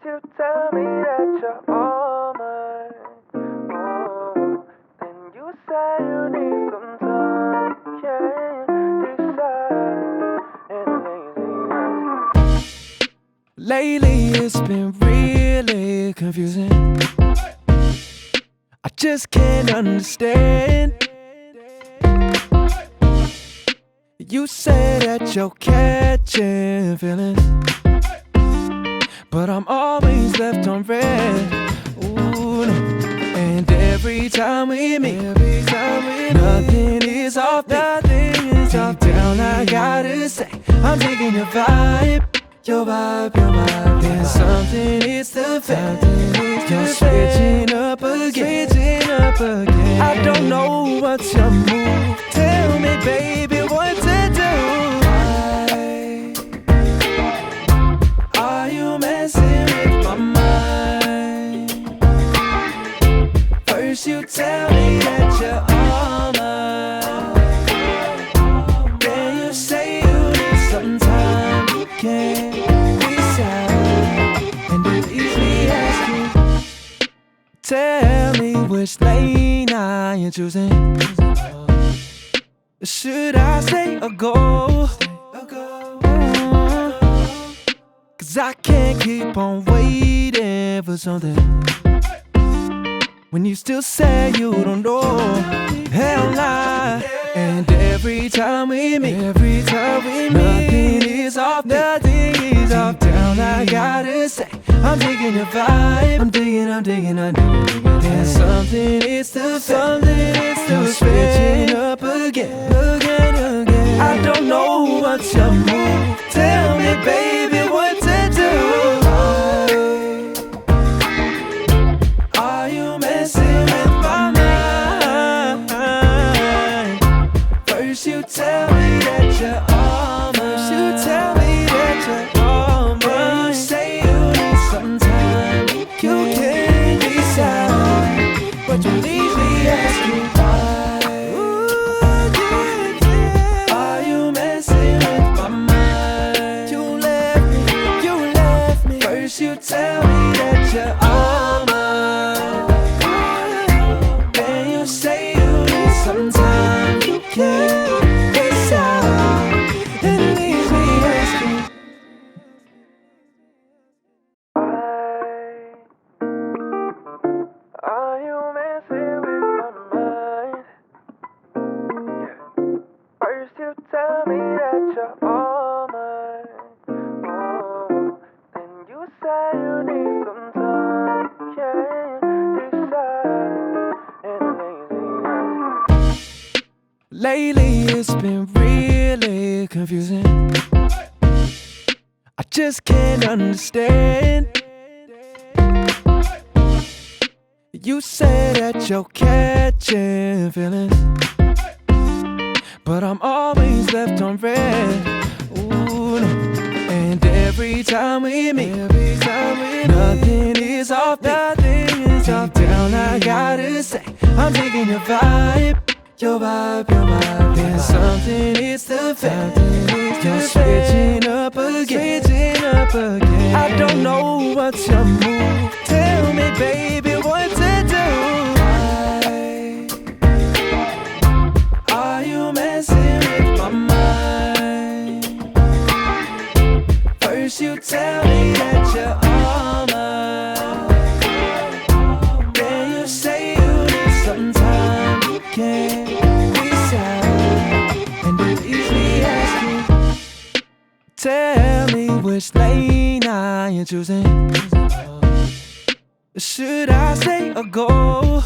you tell me that you're all mine, then you say you need some time, can't decide, and lately it's been really confusing. I just can't understand. You say that you're catching feelings, but I'm always left on red. Ooh, no. And every time we meet, nothing is off, Deep down I gotta say, I'm digging your vibe. Your vibe. There's something, it's the fact you're switching up again. I don't know what's your move. Tell me, baby, what to do. Why are you messing with my mind? First you tell me that you're all mine, then you say you need some time. You can't decide, and it leaves me asking, tell me which lane I am choosing. Should I stay or go? Cause I can't keep on waiting for something when you still say you don't know. Hell nah. And every time we meet, nothing is off, Deep down I gotta say, I'm digging your vibe. I'm digging. There's something, it's the fact you're switching up again. I don't know what's your move. Tell me, baby, what to do. Why are you messing with my mind? First you tell me that you're all mine. Then you say you need some time. You can't decide, but you leave me asking why. Are you messing with my mind? You left me. First you tell me that you're all mine, then you say you need some time. You can't decide, and it leaves me asking, are you messing with my mind? First you tell me that you're all mine, then you say you need some time, can't decide, and lately it's been really confusing. I just can't understand. You say that you're catching feelings, but I'm always left on red. Ooh, no. And every time we meet, nothing is off, Deep down I gotta say, I'm digging your vibe. Your vibe. There's something, it's the fact you're switching up again. I don't know what's your move. Tell me, baby, what to do. Why are you messing with my mind? First you tell me that you're all mine, then you say you need some time. You can't decide, and it leaves me asking, tell me which lane I am choosing. Should I stay or go?